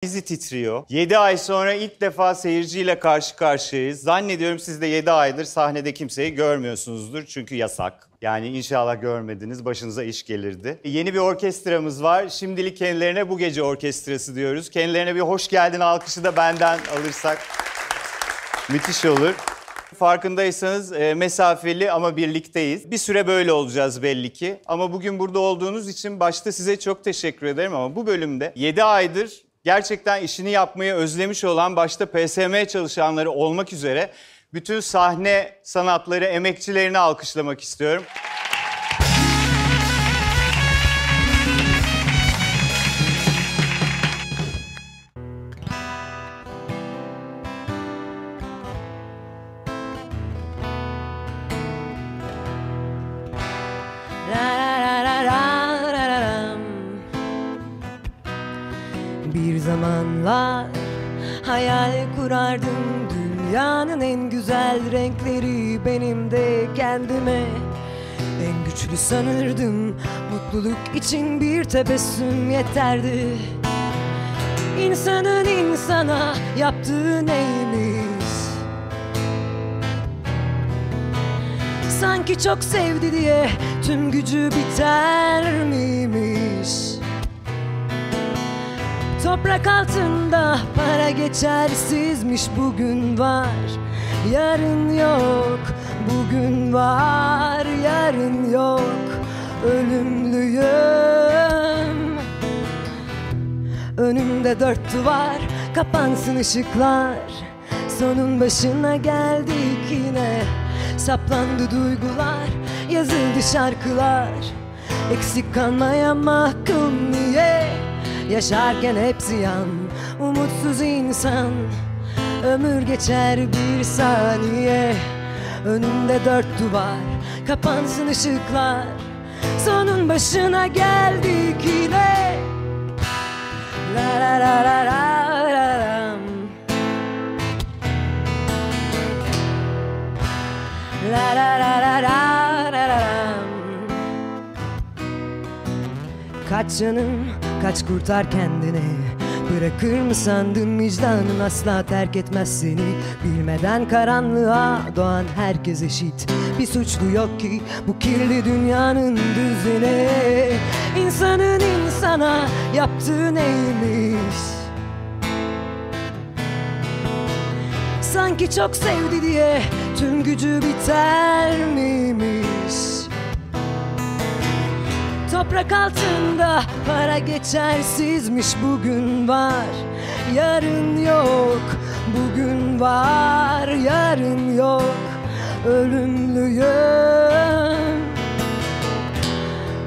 Bizi titriyor. 7 ay sonra ilk defa seyirciyle karşı karşıyayız. Zannediyorum siz de 7 aydır sahnede kimseyi görmüyorsunuzdur çünkü yasak. Yani inşallah görmediniz, başınıza iş gelirdi. Yeni bir orkestramız var. Şimdilik kendilerine bu gece orkestrası diyoruz. Kendilerine bir hoş geldin alkışı da benden alırsak müthiş olur. Farkındaysanız mesafeli ama birlikteyiz. Bir süre böyle olacağız belli ki. Ama bugün burada olduğunuz için başta size çok teşekkür ederim ama bu bölümde 7 aydır gerçekten işini yapmayı özlemiş olan başta PSM çalışanları olmak üzere bütün sahne sanatları emekçilerini alkışlamak istiyorum. Bir zamanlar hayal kurardım, dünyanın en güzel renkleri benim de kendime. En güçlü sanırdım, mutluluk için bir tebessüm yeterdi. İnsanın insana yaptığı neymiş? Sanki çok sevdi diye tüm gücü biter miymiş? Toprak altında para geçersizmiş, bugün var, yarın yok. Bugün var, yarın yok. Ölümlüyüm. Önümde 4 duvar, kapansın ışıklar. Sonun başına geldik yine. Saplandı duygular, yazıldı şarkılar. Eksik kalmaya mahkum niye? Yaşarken hep ziyan, umutsuz insan. Ömür geçer bir saniye. Önümde 4 duvar, kapansın ışıklar. Sonun başına geldik yine. La la la la la la lam. La la la la la la lam. Kaç canım, kaç kurtar kendini. Bırakır mı sandın, vicdanın asla terk etmez seni. Bilmeden karanlığa doğan herkes eşit. Bir suçlu yok ki bu kirli dünyanın düzeni. İnsanın insana yaptığı neymiş? Sanki çok sevdi diye tüm gücü biter miymiş? Toprak altında para geçersizmiş, bugün var, yarın yok. Bugün var, yarın yok. Ölümlüyüm.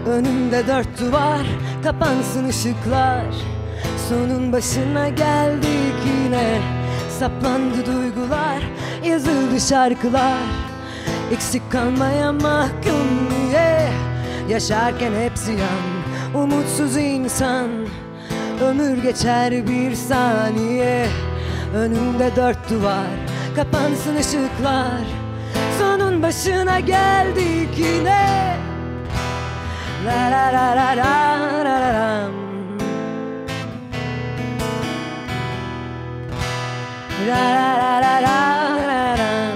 Önümde 4 duvar, kapansın ışıklar. Sonun başına geldik yine. Saplandı duygular, yazıldı şarkılar. Eksik kalmaya mahkum niye? Yaşarken hep ziyan, umutsuz insan. Ömür geçer bir saniye. Önümde 4 duvar, kapansın ışıklar. Sonun başına geldik yine. La la la la la la la. La la la la la la la.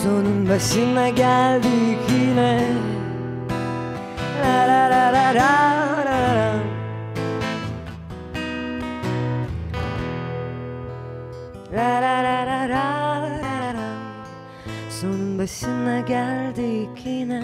Sonun başına geldik yine. La la la la la la. La la la la la la. Sonun başına geldik yine.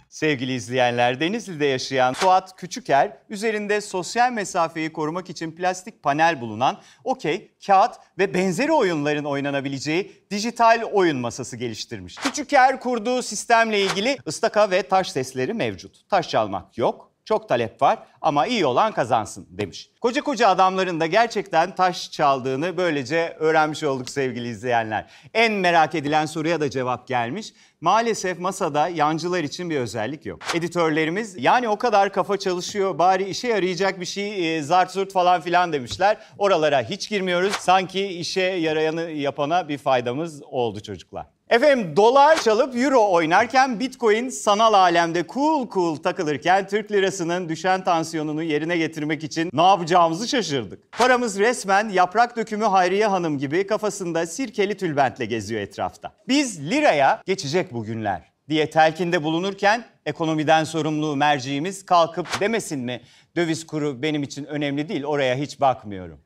Sevgili izleyenler, Denizli'de yaşayan Fuat Küçüker, üzerinde sosyal mesafeyi korumak için plastik panel bulunan okey, kağıt ve benzeri oyunların oynanabileceği dijital oyun masası geliştirmiş. Küçüker kurduğu sistemle ilgili ıstaka ve taş sesleri mevcut. Taş çalmak yok. Çok talep var ama iyi olan kazansın demiş. Koca koca adamların da gerçekten taş çaldığını böylece öğrenmiş olduk sevgili izleyenler. En merak edilen soruya da cevap gelmiş. Maalesef masada yancılar için bir özellik yok. Editörlerimiz yani o kadar kafa çalışıyor bari işe yarayacak bir şey zart zurt falan filan demişler. Oralara hiç girmiyoruz. Sanki işe yarayanı yapana bir faydamız oldu çocuklar. Efendim dolar çalıp euro oynarken Bitcoin sanal alemde cool takılırken Türk lirasının düşen tansiyonunu yerine getirmek için ne yapacağımızı şaşırdık. Paramız resmen yaprak dökümü Hayriye Hanım gibi kafasında sirkeli tülbentle geziyor etrafta. Biz liraya geçecek bu günler diye telkinde bulunurken ekonomiden sorumlu merciğimiz kalkıp demesin mi döviz kuru benim için önemli değil, oraya hiç bakmıyorum.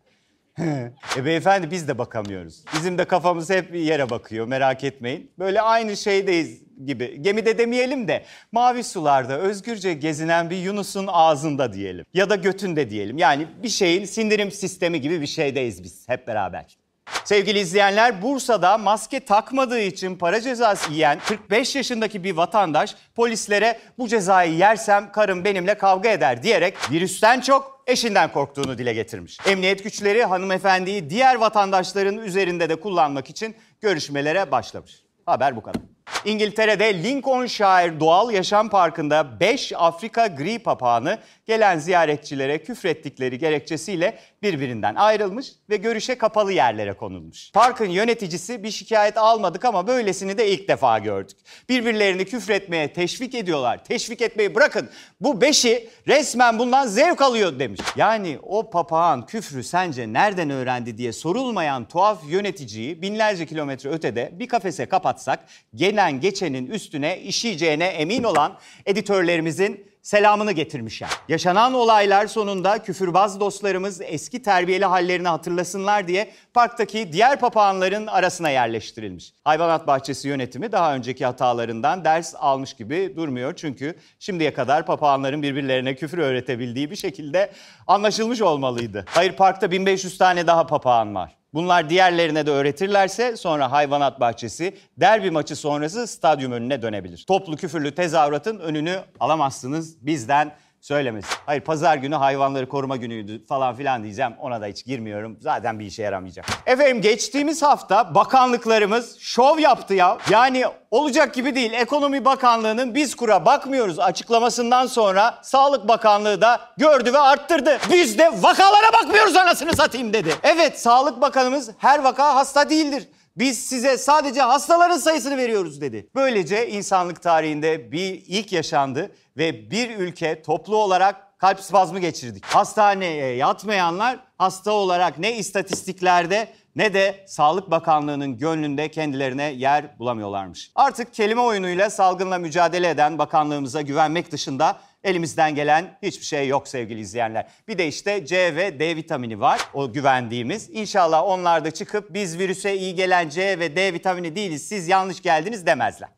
Beyefendi biz de bakamıyoruz. Bizim de kafamız hep bir yere bakıyor, merak etmeyin. Böyle aynı şeydeyiz gibi. Gemide demeyelim de mavi sularda özgürce gezinen bir Yunus'un ağzında diyelim. Ya da götünde diyelim. Yani bir şeyin sindirim sistemi gibi bir şeydeyiz biz hep beraber. Sevgili izleyenler, Bursa'da maske takmadığı için para cezası yiyen 45 yaşındaki bir vatandaş polislere bu cezayı yersem karım benimle kavga eder diyerek virüsten çok eşinden korktuğunu dile getirmiş. Emniyet güçleri hanımefendiyi diğer vatandaşların üzerinde de kullanmak için görüşmelere başlamış. Haber bu kadar. İngiltere'de Lincolnshire Doğal Yaşam Parkı'nda 5 Afrika gri papağanı gelen ziyaretçilere küfrettikleri gerekçesiyle birbirinden ayrılmış ve görüşe kapalı yerlere konulmuş. Parkın yöneticisi bir şikayet almadık ama böylesini de ilk defa gördük. Birbirlerini küfretmeye teşvik ediyorlar. Teşvik etmeyi bırakın. Bu 5'i resmen bundan zevk alıyor demiş. Yani o papağan küfrü sence nereden öğrendi diye sorulmayan tuhaf yöneticiyi binlerce kilometre ötede bir kafese kapatsak gelen geçenin üstüne işeyeceğine emin olan editörlerimizin selamını getirmişler. Yaşanan olaylar sonunda küfürbaz dostlarımız eski terbiyeli hallerini hatırlasınlar diye parktaki diğer papağanların arasına yerleştirilmiş. Hayvanat bahçesi yönetimi daha önceki hatalarından ders almış gibi durmuyor. Çünkü şimdiye kadar papağanların birbirlerine küfür öğretebildiği bir şekilde anlaşılmış olmalıydı. Hayır, parkta 1500 tane daha papağan var. Bunlar diğerlerine de öğretirlerse sonra hayvanat bahçesi derbi maçı sonrası stadyum önüne dönebilir. Toplu küfürlü tezahüratın önünü alamazsınız bizden söylemesi. Hayır, pazar günü hayvanları koruma günüydü falan filan diyeceğim. Ona da hiç girmiyorum. Zaten bir işe yaramayacak. Efendim geçtiğimiz hafta bakanlıklarımız şov yaptı ya. Yani olacak gibi değil. Ekonomi Bakanlığı'nın biz kura bakmıyoruz açıklamasından sonra Sağlık Bakanlığı da gördü ve arttırdı. Biz de vakalara bakmıyoruz anasını satayım dedi. Evet, Sağlık Bakanımız her vaka hasta değildir. Biz size sadece hastaların sayısını veriyoruz dedi. Böylece insanlık tarihinde bir ilk yaşandı ve bir ülke toplu olarak kalp spazmı geçirdik. Hastaneye yatmayanlar hasta olarak ne istatistiklerde ne de Sağlık Bakanlığı'nın gönlünde kendilerine yer bulamıyorlarmış. Artık kelime oyunuyla salgınla mücadele eden bakanlığımıza güvenmek dışında elimizden gelen hiçbir şey yok sevgili izleyenler. Bir de işte C ve D vitamini var, o güvendiğimiz. İnşallah onlar da çıkıp biz virüse iyi gelen C ve D vitamini değiliz, siz yanlış geldiniz demezler.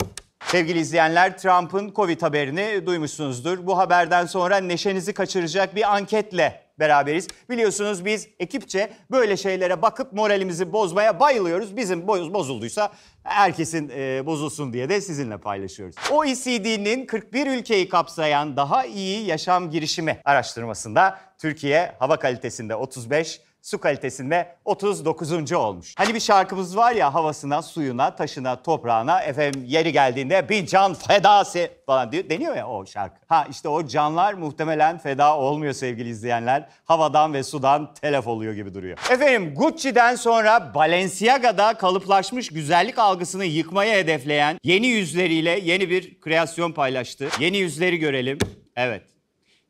Sevgili izleyenler, Trump'ın Covid haberini duymuşsunuzdur. Bu haberden sonra neşenizi kaçıracak bir anketle beraberiz. Biliyorsunuz biz ekipçe böyle şeylere bakıp moralimizi bozmaya bayılıyoruz. Bizim bozulduysa herkesin bozulsun diye de sizinle paylaşıyoruz. OECD'nin 41 ülkeyi kapsayan daha iyi yaşam girişimi araştırmasında Türkiye hava kalitesinde 35, su kalitesinde 39. olmuş. Hani bir şarkımız var ya, havasına, suyuna, taşına, toprağına efendim yeri geldiğinde bir can fedası falan diyor, deniyor ya o şarkı. Ha işte o canlar muhtemelen feda olmuyor sevgili izleyenler. Havadan ve sudan telef oluyor gibi duruyor. Efendim Gucci'den sonra Balenciaga'da kalıplaşmış güzellik algısını yıkmaya hedefleyen yeni yüzleriyle yeni bir kreasyon paylaştı. Yeni yüzleri görelim. Evet.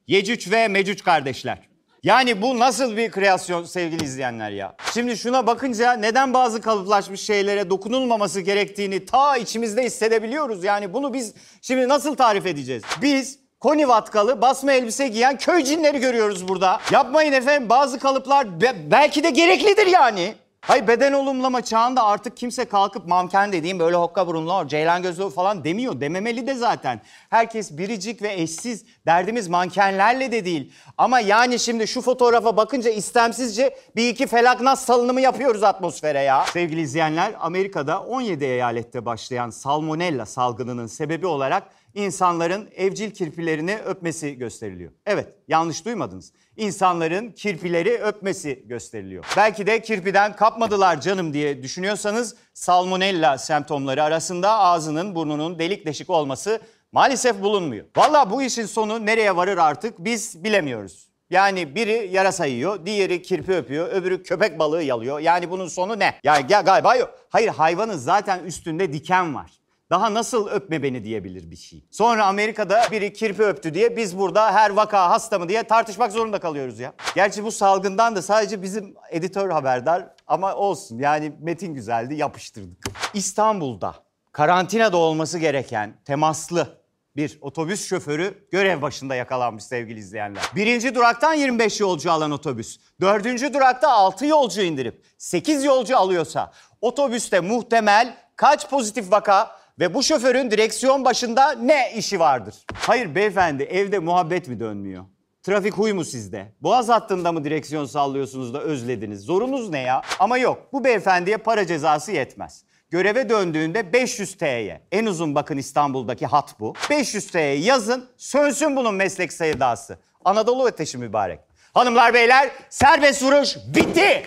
Yecüc ve Mecüc kardeşler. Yani bu nasıl bir kreasyon sevgili izleyenler ya? Şimdi şuna bakınca neden bazı kalıplaşmış şeylere dokunulmaması gerektiğini ta içimizde hissedebiliyoruz. Yani bunu biz şimdi nasıl tarif edeceğiz? Biz koni vatkalı basma elbise giyen köy cinleri görüyoruz burada. Yapmayın efendim, bazı kalıplar belki de gereklidir yani. Hayır, beden olumlama çağında artık kimse kalkıp manken dediğim böyle hokka burunlu, ceylan gözlü falan demiyor. Dememeli de zaten. Herkes biricik ve eşsiz. Derdimiz mankenlerle de değil. Ama yani şimdi şu fotoğrafa bakınca istemsizce bir iki felaknas salınımı yapıyoruz atmosfere ya. Sevgili izleyenler, Amerika'da 17 eyalette başlayan salmonella salgınının sebebi olarak insanların evcil kirpilerini öpmesi gösteriliyor. Evet, yanlış duymadınız. İnsanların kirpileri öpmesi gösteriliyor. Belki de kirpiden kapmadılar canım diye düşünüyorsanız salmonella semptomları arasında ağzının, burnunun delik deşik olması maalesef bulunmuyor. Vallahi bu işin sonu nereye varır artık biz bilemiyoruz. Yani biri yarasa yiyor, diğeri kirpi öpüyor, öbürü köpek balığı yalıyor. Yani bunun sonu ne? Yani galiba yok. Hayır, hayvanın zaten üstünde diken var. Daha nasıl öpme beni diyebilir bir şey. Sonra Amerika'da biri kirpi öptü diye biz burada her vaka hasta mı diye tartışmak zorunda kalıyoruz ya. Gerçi bu salgından da sadece bizim editör haberdar ama olsun. Yani metin güzeldi, yapıştırdık. İstanbul'da karantinada olması gereken temaslı bir otobüs şoförü görev başında yakalanmış sevgili izleyenler. 1. duraktan 25 yolcu alan otobüs, 4. durakta 6 yolcu indirip 8 yolcu alıyorsa otobüste muhtemel kaç pozitif vaka ve bu şoförün direksiyon başında ne işi vardır? Hayır beyefendi, evde muhabbet mi dönmüyor? Trafik huy mu sizde? Boğaz hattında mı direksiyon sallıyorsunuz da özlediniz? Zorunuz ne ya? Ama yok, bu beyefendiye para cezası yetmez. Göreve döndüğünde 500 TL'ye. En uzun bakın İstanbul'daki hat bu. 500 TL'ye yazın, sönsün bunun meslek sevdası. Anadolu ateşi mübarek. Hanımlar beyler, serbest vuruş bitti.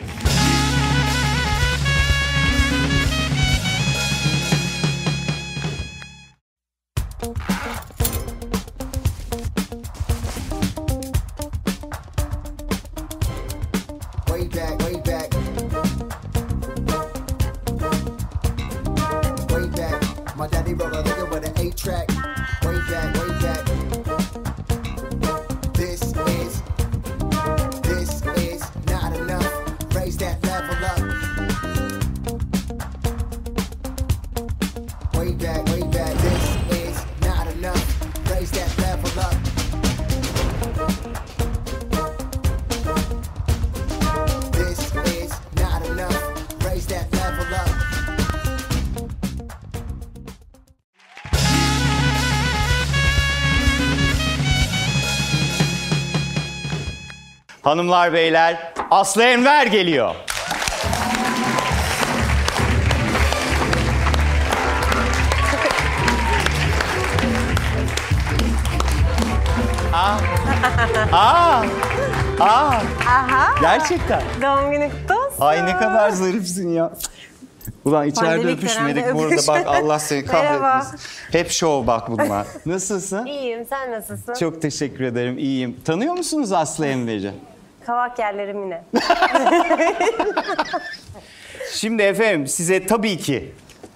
Way back, way back. Way back. My daddy wrote a nigga with an 8-track. Way back, way back. This is not enough. Raise that level up. Way back, way back. This is not enough. Raise that level up. This is not enough. Raise that level up. Hanımlar beyler, Aslı Enver geliyor. Gerçekten. Doğum günü kutlu olsun. Ay ne kadar zarifsin ya. Ulan içeride Pandemik öpüşmedik, dönemde burada bak öpüşmedik. Allah seni Merhaba. kahretmesin. Hep şov bak bunlar. Nasılsın? İyiyim, sen nasılsın? Çok teşekkür ederim, iyiyim. Tanıyor musunuz Aslı Enver'i? Kavak yerlerim yine. Şimdi efendim size tabii ki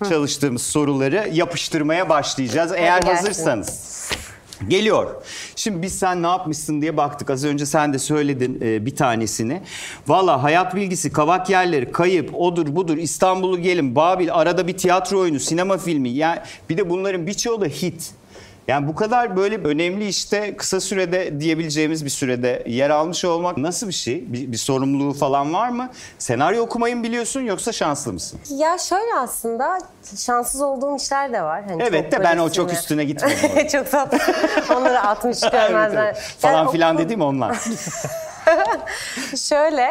çalıştığımız soruları yapıştırmaya başlayacağız. Eğer gelsin. hazırsanız. Geliyor. Şimdi biz sen ne yapmışsın diye baktık. Az önce sen de söyledin bir tanesini. Valla hayat bilgisi, kavak yerleri, kayıp, odur budur, İstanbul'u gelin, Babil, arada bir tiyatro oyunu, sinema filmi. Yani bir de bunların birçoğu da hit. Yani bu kadar böyle önemli işte kısa sürede diyebileceğimiz bir sürede yer almış olmak nasıl bir şey? Bir sorumluluğu falan var mı? Senaryo okumayı mı biliyorsun yoksa şanslı mısın? Ya şöyle aslında şanssız olduğum işler de var. Hani Evet çok de ben böyle o çok sinir- üstüne gitmedim. Çok tatlı. Onları 60 görmezler. Evet, evet. Falan Yani filan dediğim onlar. Şöyle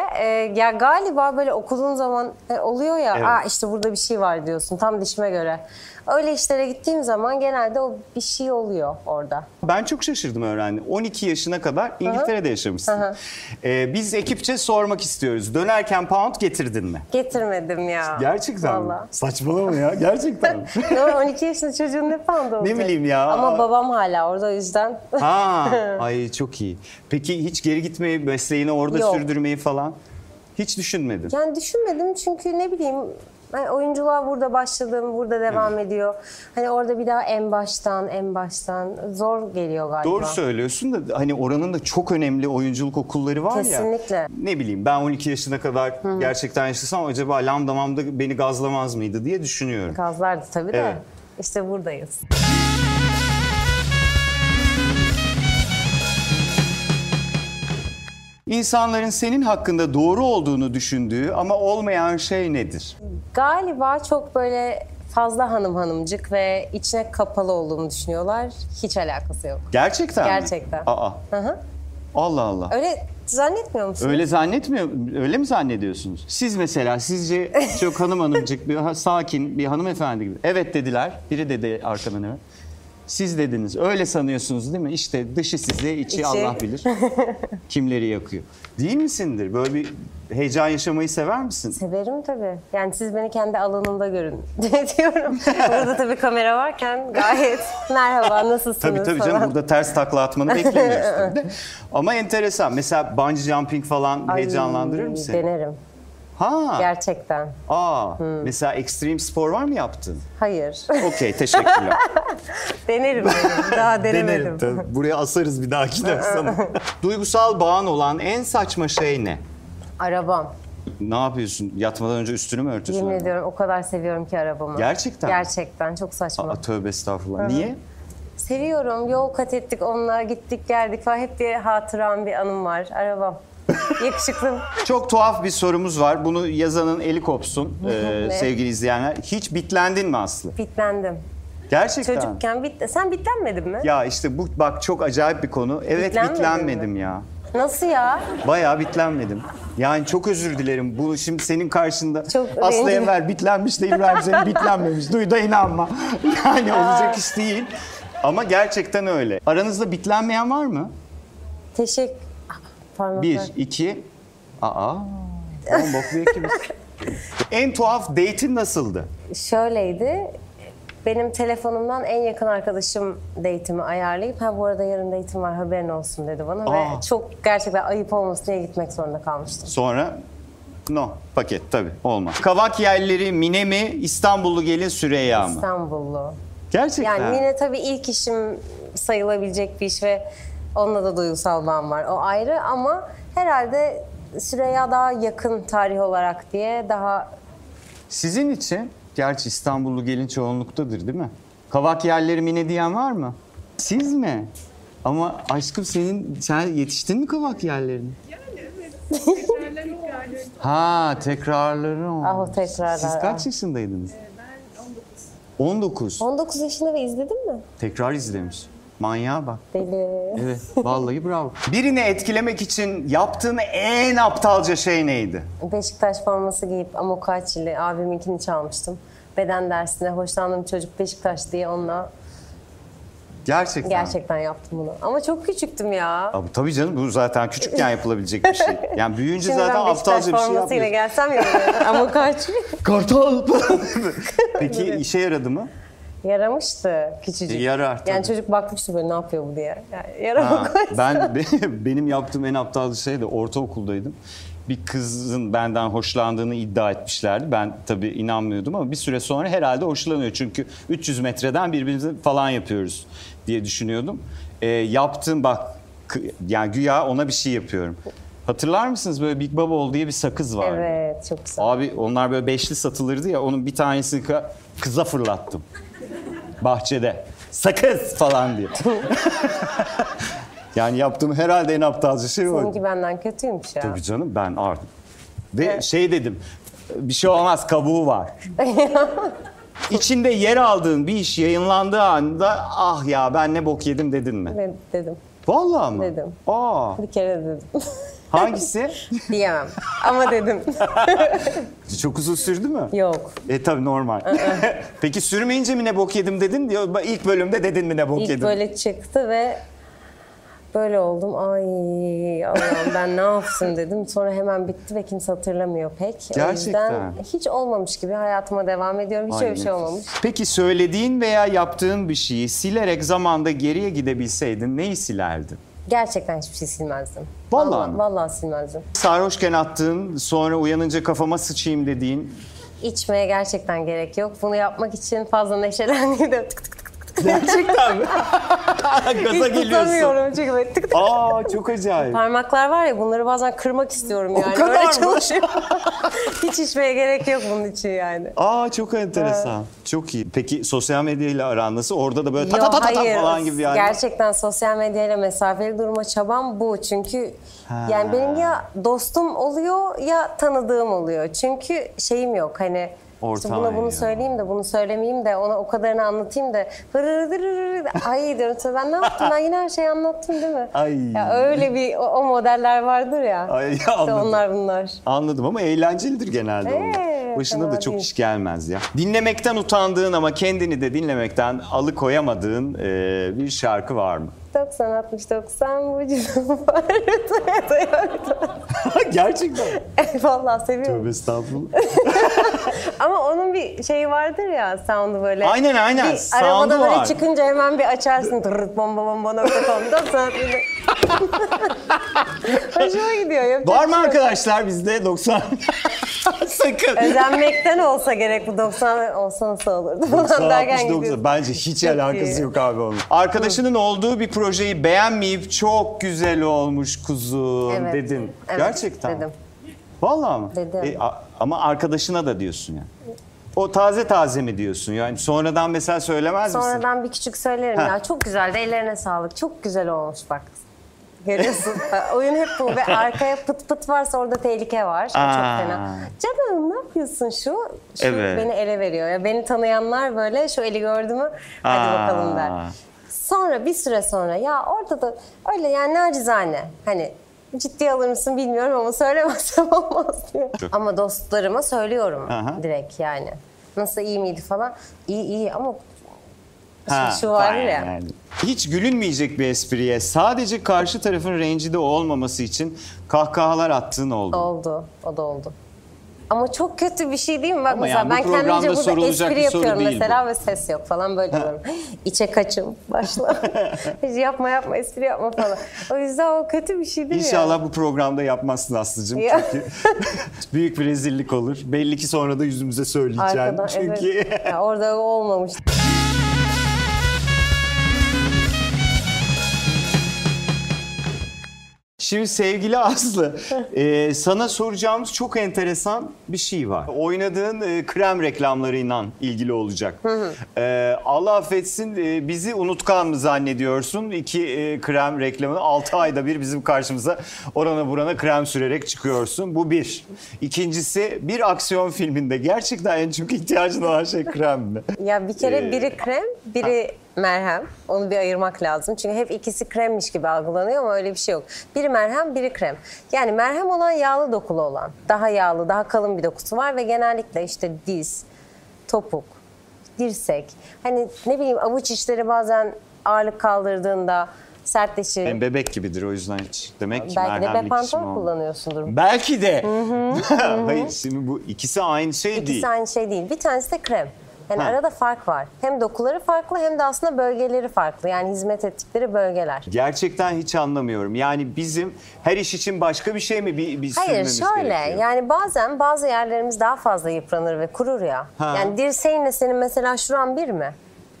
ya galiba böyle okuduğun zaman oluyor ya Evet. işte burada bir şey var diyorsun tam dişime göre. Öyle işlere gittiğim zaman genelde o bir şey oluyor orada. Ben çok şaşırdım öğrendim. 12 yaşına kadar İngiltere'de yaşamışsın. Biz ekipçe sormak istiyoruz. Dönerken pound getirdin mi? Getirmedim ya. Gerçekten mi? Vallahi. Saçmalama ya. Gerçekten mi? Ne var, 12 yaşında çocuğun ne pound olacak? bileyim ya. Ama babam hala orada o yüzden. Ha, ay çok iyi. Peki hiç geri gitmeyi, mesleğini orada Yok. sürdürmeyi falan hiç düşünmedin? Yani düşünmedim çünkü ne bileyim ben oyunculuğa burada başladım, burada devam ediyor. Hani orada bir daha en baştan zor geliyor galiba. Doğru söylüyorsun da hani oranın da çok önemli oyunculuk okulları var ya. Kesinlikle. Ne bileyim ben 12 yaşına kadar gerçekten yaşasam acaba lambda mamda beni gazlamaz mıydı diye düşünüyorum. Gazlardı tabii de. Evet. İşte buradayız. İnsanların senin hakkında doğru olduğunu düşündüğü ama olmayan şey nedir? Galiba çok böyle fazla hanımcık ve içine kapalı olduğumu düşünüyorlar. Hiç alakası yok. Gerçekten mi? Gerçekten. Aa. Hı hı. Allah Allah. Öyle zannetmiyor musun? Öyle öyle mi zannediyorsunuz? Siz mesela sizce çok hanımcık, bir sakin bir hanımefendi gibi. Evet dediler. Biri dedi arkadan evet. Siz dediniz. Öyle sanıyorsunuz değil mi? İşte dışı size, içi Allah bilir. Kimleri yakıyor. Değil misindir? Böyle bir heyecan yaşamayı sever misin? Severim tabii. Yani siz beni kendi alanımda görün diyorum. Burada tabii kamera varken gayet merhaba nasılsınız Tabii falan. canım, burada ters takla atmanı beklemiyoruz tabii de. Ama enteresan. Mesela bungee jumping falan Ay, heyecanlandırır mı seni? Denerim. Ha. Gerçekten. Mesela ekstrem spor var mı yaptın? Hayır. Okey, teşekkürler. Denerim dedim. Daha denemedim. Tabii. Buraya asarız bir dahakine sana. Duygusal bağın olan en saçma şey ne? Arabam. Ne yapıyorsun? Yatmadan önce üstünü mü örtüyorsun? Yemin ediyorum o kadar seviyorum ki arabamı. Gerçekten mi? Gerçekten çok saçma. Tövbe estağfurullah. Niye? Seviyorum. Yol kat ettik onunla, gittik geldik falan. Hep bir hatıram, bir anım var. Arabam. Yakışıklı. Çok tuhaf bir sorumuz var. Bunu yazanın eli kopsun sevgili izleyenler. Hiç bitlendin mi Aslı? Bitlendim. Gerçekten. Çocukken sen bitlenmedin mi? Ya işte bu bak çok acayip bir konu. Evet, Bitlenmedin bitlenmedim mi? ya. Nasıl ya? Bayağı bitlenmedim. Yani çok özür dilerim. Bu şimdi senin karşında Çok Aslı rencim. Enver bitlenmiş de İbrahim senin bitlenmemiş. Duy da inanma. Yani olacak iş değil. Ama gerçekten öyle. Aranızda bitlenmeyen var mı? Teşekkür... Parmaklar. 1, 2... Oğlum boklu ekibiz. En tuhaf date'in nasıldı? Şöyleydi. Benim telefonumdan en yakın arkadaşım date'imi ayarlayıp bu arada yarın date'im var haberin olsun dedi bana ve çok gerçekten ayıp olmasın diye gitmek zorunda kalmıştım. Sonra paket tabii olmaz. Kavak yerleri Mine mi, İstanbullu gelin Süreyya mı? İstanbullu. Gerçekten. Yani yine tabii ilk işim sayılabilecek bir iş ve onunla da duygusal bağım var. O ayrı ama herhalde Süreyya daha yakın tarih olarak diye daha... Sizin için, gerçi İstanbullu gelin çoğunluktadır değil mi? Kavak yerleri Mine diyen var mı? Siz mi? Ama aşkım sen yetiştin mi kavak yerlerine? Yani evet. Tekrarlar yok yani. Ha, tekrarları olmuş. o tekrarlar, Siz kaç yaşındaydınız? Ben 19. 19. 19 yaşında ve izledin mi? Tekrar izlemiş. Manyağa bak. Deli. Evet, vallahi bravo. Birini etkilemek için yaptığın en aptalca şey neydi? Beşiktaş forması giyip Amokachi'li abiminkini çalmıştım. Beden dersinde hoşlandığım çocuk Beşiktaş diye onunla gerçekten yaptım bunu. Ama çok küçüktüm ya. Abi, tabii canım, bu zaten küçükken yapılabilecek bir şey. Yani büyüyünce Şimdi zaten ben Beşiktaş aptalca bir şey formasıyla yapmıyorsun. gelsem ya Amokachi. Kartal. Peki işe yaradı mı? Yaramıştı küçücük. Yarar tabii. Yani çocuk bakmıştı böyle ne yapıyor bu diye. Yani Ha, yaramak. benim yaptığım en aptal şey de ortaokuldaydım. Bir kızın benden hoşlandığını iddia etmişlerdi. Ben tabii inanmıyordum ama bir süre sonra herhalde hoşlanıyor. Çünkü 300 metreden birbirimizi falan yapıyoruz diye düşünüyordum. Yaptığım yani güya ona bir şey yapıyorum. Hatırlar mısınız böyle Big Bubble diye bir sakız vardı. Evet çok güzel. Abi onlar böyle beşli satılırdı ya, onun bir tanesini kıza fırlattım. Bahçede. Sakız falan diye. Yani yaptığım herhalde en aptalca şey o. Seninki benden kötüymüş ya. Tabii canım, ben artık. Ve şey dedim, bir şey olmaz, kabuğu var. İçinde yer aldığın bir iş yayınlandığı anda ah ya ben ne bok yedim dedin mi? Dedim. Vallahi mı? Dedim. Aa, Bir kere dedim. hangisi? Diyemem. Ama dedim. Çok uzun sürdü mü? Yok. Tabii normal. Peki sürmeyince mi ne bok yedim dedin diyor. İlk bölümde dedin mi ne bok İlk yedim? böyle çıktı ve böyle oldum. Ay Allah'ım ben ne yapsın dedim. Sonra hemen bitti ve kimse hatırlamıyor pek. O yüzden Gerçekten. hiç olmamış gibi hayatıma devam ediyorum. Hiç Ay, öyle bir şey nefis. olmamış. Peki söylediğin veya yaptığın bir şeyi silerek zamanda geriye gidebilseydin neyi silerdin? Gerçekten hiçbir şey silmezdim. Vallahi mi? Vallahi silmezdim. Sarhoşken attığın, sonra uyanınca kafama sıçayım dediğin. İçmeye gerçekten gerek yok. Bunu yapmak için fazla neşelendim. Tık tık tık. Gerçekten mi? Gaza Hiç geliyorsun. tutamıyorum çünkü böyle tık tık. Aa, çok acayip. Parmaklar var ya bunları bazen kırmak istiyorum yani. kadar Öyle mı? çalışıyor. Hiç içmeye gerek yok bunun için yani. Aa, çok enteresan. Çok iyi. Peki sosyal medyayla aran nasıl? Orada da böyle ta ta Yok, ta ta hayır. falan gibi yani. Gerçekten sosyal medyayla mesafeli durma çabam bu. Çünkü yani benim ya dostum oluyor ya tanıdığım oluyor. Çünkü şeyim yok hani ortam. buna bunu söyleyeyim de bunu söylemeyeyim de ona o kadarını anlatayım da ay diyorum sonra ben ne yaptım ben yine her şeyi anlattım değil mi? Ay. Ya öyle bir o modeller vardır ya. Ay, İşte anladım. onlar bunlar. Anladım ama eğlencelidir genelde onlar. Başına fena da çok değil. iş gelmez ya. Dinlemekten utandığın ama kendini de dinlemekten alıkoyamadığın bir şarkı var mı? 90 60 90 vücudum var. Gerçekten. Vallahi seviyorum. Tövbe estağfurullah. Ama onun bir şeyi vardır ya sound'u böyle. Aynen. Bir Sound'u arabada böyle var. çıkınca hemen bir açarsın. Tırırt bomba bomba nokta.com. 90 Hoşuma gidiyor. Yapacak Var bir mı şey yok. arkadaşlar bizde 90? Sakın. Özenmekten olsa gerek bu 90 olsa nasıl olurdu falan derken 60, 90. gidiyorsun. Bence hiç Çok alakası iyi. yok abi onun. Arkadaşının olduğu bir projeyi beğenmeyip çok güzel olmuş kuzum Evet. dedin. Evet, Gerçekten. dedim. Vallahi mı? Dedim. Ama arkadaşına da diyorsun yani. O taze mi diyorsun yani sonradan mesela söylemez misin? Sonradan bir küçük söylerim Ha. ya çok güzeldi ellerine sağlık çok güzel olmuş bak. Görüyorsun. Oyun hep bu ve arkaya pıt pıt varsa orada tehlike var. O çok fena. Canım ne yapıyorsun şu? Evet. Beni ele veriyor. Ya beni tanıyanlar böyle şu eli gördü mü hadi bakalım der. Sonra bir süre sonra ya orada da öyle yani nacizane hani ciddiye alır mısın bilmiyorum ama söylemezsem olmaz diyor. Ama dostlarıma söylüyorum Aha. direkt yani. Nasıl iyi miydi falan. İyi ama Ha, şu var fine ya. yani. Hiç gülünmeyecek bir espriye sadece karşı tarafın rencide olmaması için kahkahalar attığın oldu. Oldu. O da oldu. Ama çok kötü bir şey değil mi? Bak Ama mesela yani bu ben programda kendimce burada sorulacak espri bir soru yapıyorum değil mesela ve ses yok falan böyle diyorum. İçe kaçım başla. Hiç yapma espri yapma falan. O yüzden o kötü bir şey değil İnşallah bu programda yapmazsın Aslı'cığım Ya. çünkü büyük bir rezillik olur. Belli ki sonra da yüzümüze söyleyeceksin. Arkadan, Çünkü evet. Ya orada o olmamış. Şimdi sevgili Aslı, sana soracağımız çok enteresan bir şey var. Oynadığın krem reklamlarıyla ilgili olacak. Allah affetsin bizi unutkan mı zannediyorsun? 2 krem reklamını 6 ayda bir bizim karşımıza orana burana krem sürerek çıkıyorsun. Bu bir. İkincisi bir aksiyon filminde gerçekten en çok ihtiyacın olan şey krem mi? Ya bir kere biri krem, biri merhem. Onu bir ayırmak lazım. Çünkü hep ikisi kremmiş gibi algılanıyor ama öyle bir şey yok. Biri merhem, biri krem. Yani merhem olan yağlı dokulu olan. Daha yağlı, daha kalın bir dokusu var ve genellikle işte diz, topuk, dirsek. Hani ne bileyim avuç içleri bazen ağırlık kaldırdığında sertleşir. En bebek gibidir o yüzden hiç. Demek ki Belki de merhemlik işim Bepantol oldu. kullanıyorsundur. Belki de. Hayır şimdi bu ikisi aynı şey değil. İkisi aynı şey değil. Bir tanesi de krem. Yani Ha. arada fark var. Hem dokuları farklı hem de aslında bölgeleri farklı. Yani hizmet ettikleri bölgeler. Gerçekten hiç anlamıyorum. Yani bizim her iş için başka bir şey mi bir Hayır sürmemiz şöyle gerekiyor? yani bazen bazı yerlerimiz daha fazla yıpranır ve kurur ya. Ha. Yani dirseğinle senin mesela şuran bir mi?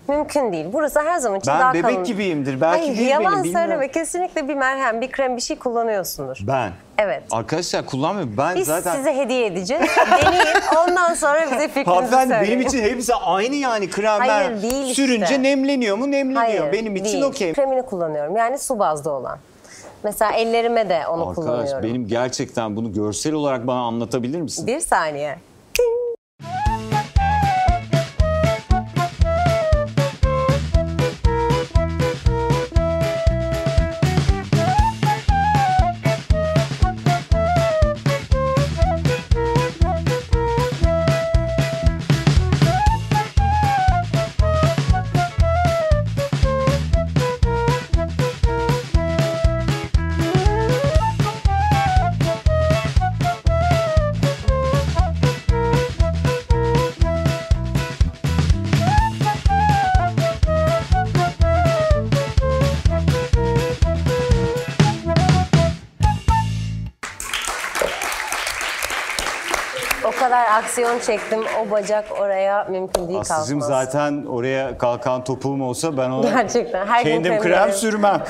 Mümkün değil. Burası her zaman için Ben daha bebek kalın. gibiyimdir. Belki Hayır değil yalan benim, bilmiyorum. söyleme. Kesinlikle bir merhem, bir krem bir şey kullanıyorsundur. Ben. Evet. Arkadaşlar kullanmıyorum. Ben Biz zaten... size hediye edeceğiz. Deneyin ondan sonra bize fikrinizi Hanımefendi söyleyin. benim için hepsi aynı yani kremler. Hayır, değil işte. Sürünce nemleniyor mu? Nemleniyor. Hayır, Benim için değil. okey. Kremini kullanıyorum. Yani su bazlı olan. Mesela ellerime de onu Arkadaş kullanıyorum. benim gerçekten bunu görsel olarak bana anlatabilir misin? Bir saniye. O kadar aksiyon çektim. O bacak oraya mümkün değil kalkmaz. Aslıcığım zaten oraya kalkan topuğum olsa ben ona Gerçekten. Her gün kendim krem temizlerim. sürmem.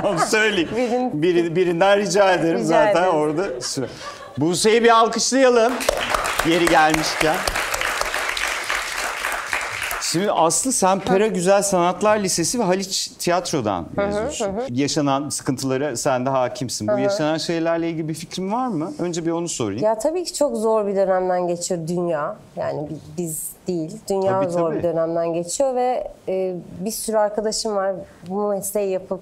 Onu söyleyeyim. Birinden rica ederim Rica zaten ederiz. orada. Buse'yi bir alkışlayalım. Yeri gelmişken. Şimdi Aslı sen Pera Güzel Sanatlar Lisesi ve Haliç Tiyatro'dan mezunsun. Yaşanan sıkıntılara sen de hakimsin. Bu yaşanan şeylerle ilgili bir fikrin var mı? Önce bir onu sorayım. Ya tabii ki çok zor bir dönemden geçiyor dünya. Yani biz değil, dünya Tabii, zor tabii. bir dönemden geçiyor ve bir sürü arkadaşım var bu mesleği yapıp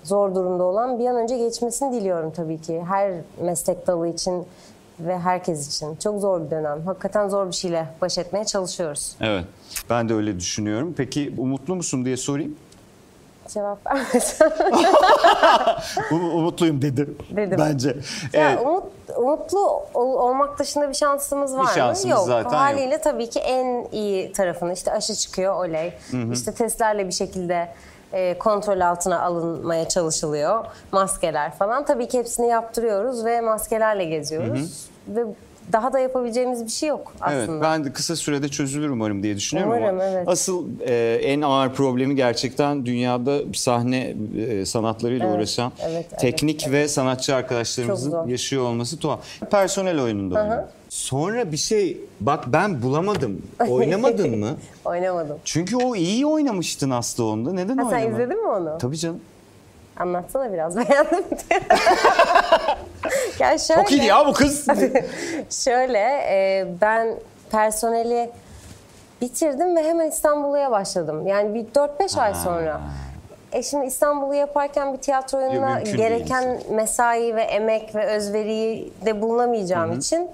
zor durumda olan, bir an önce geçmesini diliyorum tabii ki. Her meslek dalı için ve herkes için. Çok zor bir dönem. Hakikaten zor bir şeyle baş etmeye çalışıyoruz. Evet. Ben de öyle düşünüyorum. Peki umutlu musun diye sorayım. Cevap vermesem. Umutluyum dedim. Bence. Ya umutlu olmak dışında bir şansımız var mı? şansımız Yok. zaten yok. Haliyle tabii ki en iyi tarafını, işte aşı çıkıyor, oley. İşte testlerle bir şekilde kontrol altına alınmaya çalışılıyor. Maskeler falan. Tabii ki hepsini yaptırıyoruz ve maskelerle geziyoruz. Ve daha da yapabileceğimiz bir şey yok aslında. Evet, ben de kısa sürede çözülür umarım diye düşünüyorum Umarım, ama evet. asıl en ağır problemi gerçekten dünyada sahne sanatlarıyla uğraşan teknik ve sanatçı Çok arkadaşlarımızın zor. yaşıyor olması tuhaf. Personel oyununda oynadım. Sonra bir şey, bak ben bulamadım. Oynamadın mı? Oynamadım. Çünkü o iyi oynamıştın Aslı onda. Neden Ha, sen oynamadın? izledin mi onu? Tabii canım. Anlatsana biraz, beğendim diye. Ya şöyle, Çok iyi ya bu kız. şöyle ben personeli bitirdim ve hemen İstanbul'a başladım. Yani bir 4-5 ay sonra. Şimdi İstanbul'u yaparken bir tiyatro oyununa mümkün gereken mesai ve emek ve özveriyi de bulunamayacağım için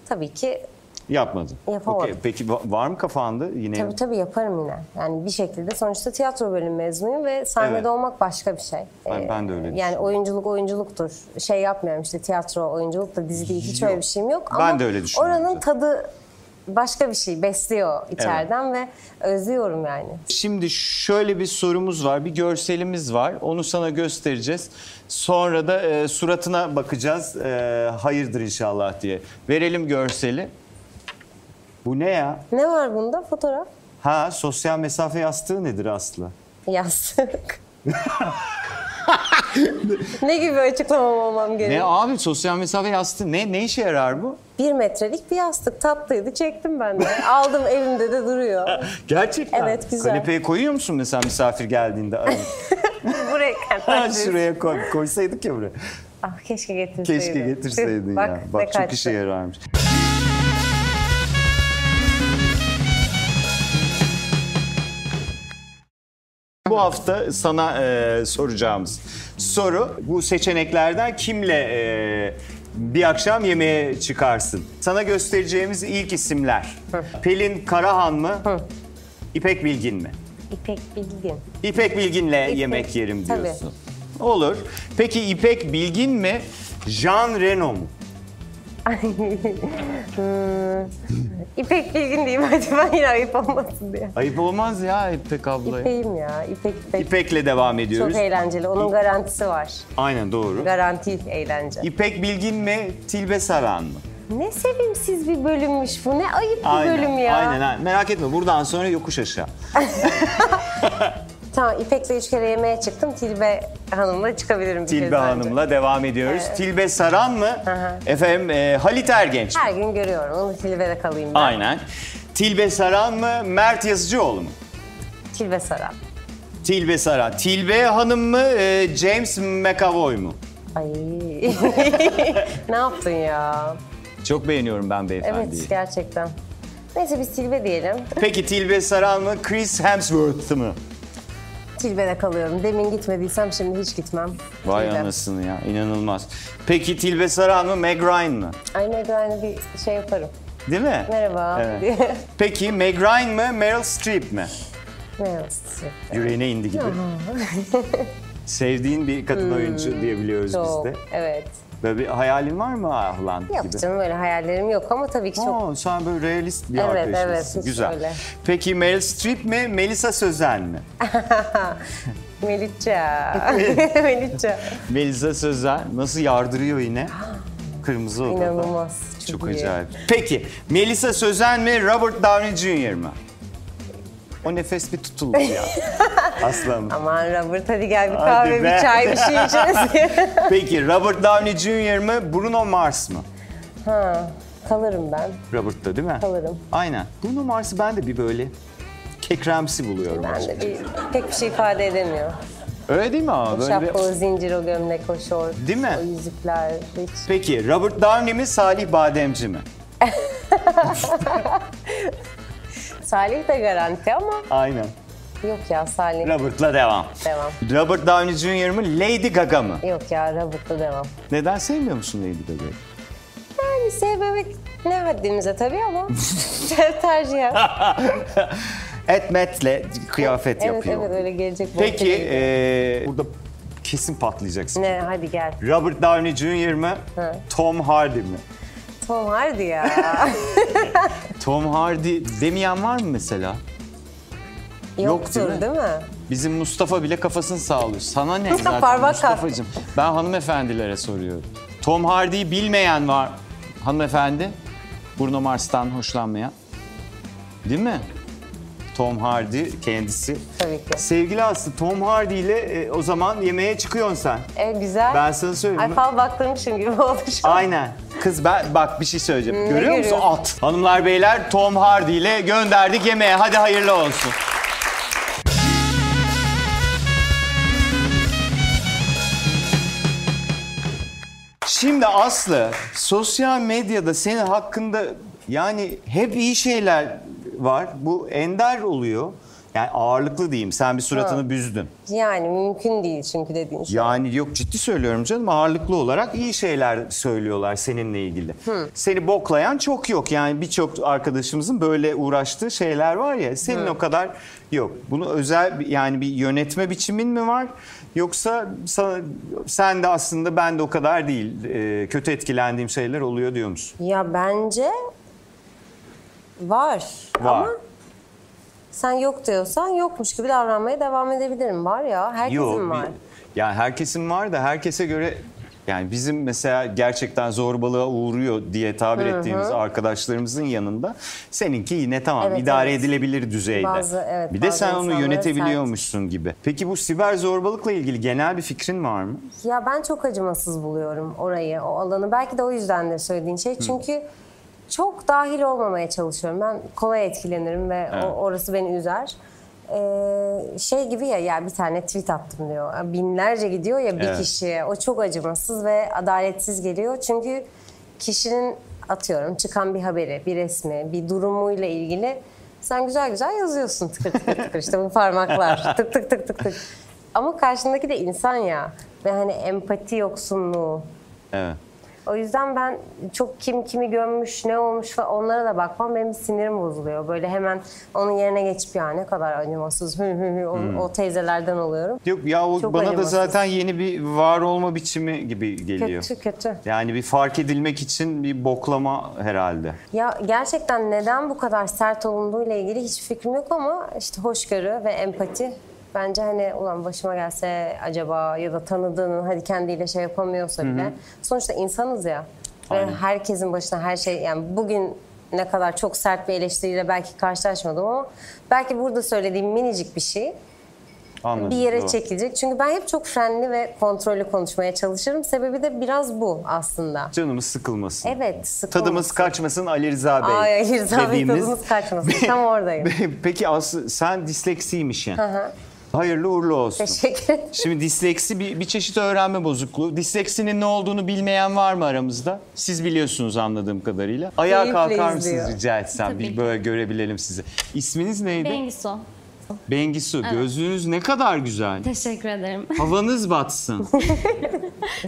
tabii ki Yapmadın. Yapamadım. Okey. Peki var mı kafanda yine? tabii yaparım yine. Yani bir şekilde sonuçta tiyatro bölümü mezunuyum ve sahnede Evet. olmak başka bir şey. Ben de öyle Yani düşünüyorum. oyunculuktur. Şey yapmıyorum işte, tiyatro, oyunculuk da dizi değil. Hiç Yok. öyle bir şeyim yok. Ben Ama de öyle düşünüyorum oranın zaten. tadı başka bir şey. Besliyor içeriden ve özlüyorum yani. Şimdi şöyle bir sorumuz var, bir görselimiz var. Onu sana göstereceğiz. Sonra da suratına bakacağız. Hayırdır inşallah diye. Verelim görseli. Bu ne ya? Ne var bunda? Fotoğraf. Ha, sosyal mesafe yastığı nedir Aslı? Yastık. Ne gibi açıklamam olmam gerekiyor? Ne abi, sosyal mesafe yastığı ne işe yarar bu? 1 metrelik bir yastık, tatlıydı, çektim ben de. Aldım, evimde de duruyor. Gerçekten. Evet, güzel. Kanepeye koyuyor musun mesela misafir geldiğinde? Buraya Ha, şuraya koysaydık ya buraya. Ah, keşke getirseydin. Keşke getirseydin Bak, ya. ne Bak çok kaçtı. işe yararmış. Bu hafta sana soracağımız soru, bu seçeneklerden kimle bir akşam yemeğe çıkarsın? Sana göstereceğimiz ilk isimler. Pelin Karahan mı? İpek Bilgin mi? İpek Bilgin. İpek Bilgin'le yemek yerim tabii. diyorsun. Olur. Peki İpek Bilgin mi? Jean Reno mu? İpek Bilgin diyeyim hadi, ben yine ayıp olmasın diye. Ayıp olmaz ya İpek ablaya. İpek'im ya. İpek. İpek'le devam ediyoruz. Çok eğlenceli. Onun garantisi var. Aynen doğru. Garanti eğlence. İpek Bilgin mi? Tilbe Saran mı? Ne sevimsiz bir bölümmüş bu. Ne ayıp bir bölüm ya. Aynen. Merak etme, buradan sonra yokuş aşağı. Tamam, İpek'le 3 kere yemeğe çıktım. Tilbe Hanım'la çıkabilirim bir kez Tilbe bence. Hanım'la devam ediyoruz. Tilbe Saran mı? Efendim Halit Ergenç mi? Her gün görüyorum. Onu Tilbe'de kalayım ben. Aynen. Tilbe Saran mı? Mert Yazıcıoğlu mu? Tilbe Saran. Tilbe Saran. Tilbe Hanım mı? James McAvoy mu? Ay. Ne yaptın ya? Çok beğeniyorum ben beyefendiyi. Evet, gerçekten. Neyse biz Tilbe diyelim. Peki Tilbe Saran mı? Chris Hemsworth mı? Tilbe'de kalıyorum. Demin gitmediysem şimdi hiç gitmem. Vay Tilbe. anasını ya, inanılmaz. Peki Tilbe Saran mı? Meg Ryan mı? Ay, Meg Ryan'a bir şey yaparım. Değil mi? Merhaba Evet. diye. Peki Meg Ryan mı? Meryl Streep mi? Meryl Streep. Yüreğine indi gibi. Sevdiğin bir kadın oyuncu diyebiliyoruz Çok, biz de. evet. Böyle bir hayalin var mı Ahlan Yok gibi? canım, öyle hayallerim yok ama tabii ki çok. Oo, sen böyle realist bir Evet, arkadaşımsın. evet, hiç Güzel. öyle. Peki Meryl Streep mi? Melisa Sözen mi? Melihça. Melihça. Melisa Sözen nasıl yardırıyor yine? Kırmızı Oda'da. İnanılmaz. Çok iyi. acayip. Peki Melisa Sözen mi? Robert Downey Jr. mı? O nefes bir tutuldu ya. Aslanım. Aman Robert, hadi gel bir Hadi kahve, be. bir çay, bir şey içeriz. Peki Robert Downey Jr. mı? Bruno Mars mı? Ha, kalırım ben. Robert'ta değil mi? Kalırım. Aynen. Bruno Mars'ı ben de bir böyle kekremsi buluyorum. Ben de pek bir şey ifade edemiyor. Öyle değil mi ama? O Böyle şapka, o zincir, o gömlek, o şort, Değil mi? o yüzükler hiç. Peki Robert Downey mi Salih Bademci mi? Salih de garanti ama Aynen. yok ya Salih. Robert'la devam. Devam. Robert Downey Jr. mı Lady Gaga mı? Yok ya Robert'la devam. Neden sevmiyor musun Lady Gaga'yı? Yani sevmemek ne haddimize tabii ama tercihen. Etmetle kıyafet Evet yapıyor. evet öyle gelecek. Peki bonkör. burada kesin patlayacaksın. Ne hadi gel. Robert Downey Jr. mı Ha. Tom Hardy mi? Tom Hardy ya. Tom Hardy demeyen var mı mesela? Yoktur değil mi? Bizim Mustafa bile kafasını sağlıyor. Sana ne zaten Parmak Mustafa'cığım? Ben hanımefendilere soruyorum. Tom Hardy'yi bilmeyen var. Hanımefendi, Bruno Mars'tan hoşlanmayan. Değil mi? Tom Hardy kendisi. Tabii ki. Sevgili Aslı, Tom Hardy ile o zaman yemeğe çıkıyorsun sen. Güzel. Ben sana söyleyeyim Ay mi? fal baktırmışım gibi oldu şu an. Aynen. Kız bak bir şey söyleyeceğim. Görüyor musun? görüyorsun? At. Hanımlar beyler Tom Hardy ile gönderdik yemeğe. Hadi hayırlı olsun. Şimdi Aslı, sosyal medyada senin hakkında yani hep iyi şeyler var. Bu ender oluyor. Yani ağırlıklı diyeyim. Sen bir suratını büzdün. Yani mümkün değil çünkü dediğin şey. Yani yok ciddi söylüyorum canım, ağırlıklı olarak iyi şeyler söylüyorlar seninle ilgili. Seni boklayan çok yok, yani birçok arkadaşımızın böyle uğraştığı şeyler var ya, senin o kadar yok. Bunu özel yani bir yönetme biçimin mi var, yoksa sen de aslında ben de o kadar değil, kötü etkilendiğim şeyler oluyor diyor musun? Ya bence var. Ama sen yok diyorsan yokmuş gibi davranmaya devam edebilirim. Var ya, herkesin var. Yani herkesin var da herkese göre, yani bizim mesela gerçekten zorbalığa uğruyor diye tabir ettiğimiz arkadaşlarımızın yanında seninki yine tamam, Evet, idare evet. edilebilir düzeyde. Bir de bazı sen onu insanlara yönetebiliyormuşsun gibi. Peki bu siber zorbalıkla ilgili genel bir fikrin var mı? Ya ben çok acımasız buluyorum orayı, o alanı. Belki de o yüzdendir söylediğin şey. Çünkü çok dahil olmamaya çalışıyorum. Ben kolay etkilenirim ve orası beni üzer. Şey gibi ya bir tane tweet attım diyor. Binlerce gidiyor ya bir kişiye. O çok acımasız ve adaletsiz geliyor. Çünkü kişinin atıyorum çıkan bir haberi, bir resmi, bir durumuyla ilgili sen güzel güzel yazıyorsun tıkır tıkır tıkır işte bu parmaklar tık tık tık tık tık. Ama karşındaki de insan ya ve hani empati yoksunluğu. Evet. O yüzden ben çok kim kimi gömmüş, ne olmuş falan onlara da bakmam. Benim sinirim bozuluyor. Böyle hemen onun yerine geçip ya ne kadar acımasız o teyzelerden oluyorum. Yok ya, o Çok bana da acımasız. zaten yeni bir var olma biçimi gibi geliyor. Kötü. Yani bir fark edilmek için bir boklama herhalde. Ya gerçekten neden bu kadar sert olunduğuyla ilgili hiç fikrim yok ama işte hoşgörü ve empati. Bence hani ulan başıma gelse acaba ya da tanıdığının hadi kendiyle şey yapamıyorsa bile. Sonuçta insanız ya. Aynen. Ve herkesin başına her şey yani bugün ne kadar çok sert bir eleştiriyle belki karşılaşmadım ama belki burada söylediğim minicik bir şey Anladım. bir yere Doğru. çekilecek. Çünkü ben hep çok frenli ve kontrollü konuşmaya çalışırım. Sebebi de biraz bu aslında. Canımız sıkılmasın. Evet, sıkılmasın. Tadımız kaçmasın Ali Rıza Bey. Ay Ali Rıza Bey dediğimiz- tadımız kaçmasın. Tam oradayım. Peki Aslı, sen disleksiymişsin. Hayırlı uğurlu olsun. Teşekkür ederim. Şimdi disleksi bir çeşit öğrenme bozukluğu. Disleksinin ne olduğunu bilmeyen var mı aramızda? Siz biliyorsunuz anladığım kadarıyla. Ayağa Keyifle kalkar izliyor. mısınız rica etsem? Tabii Bir ki. böyle görebilelim sizi. İsminiz neydi? Bengisu. Bengisu. Gözlüğünüz ne kadar güzel. Teşekkür ederim. Havanız batsın.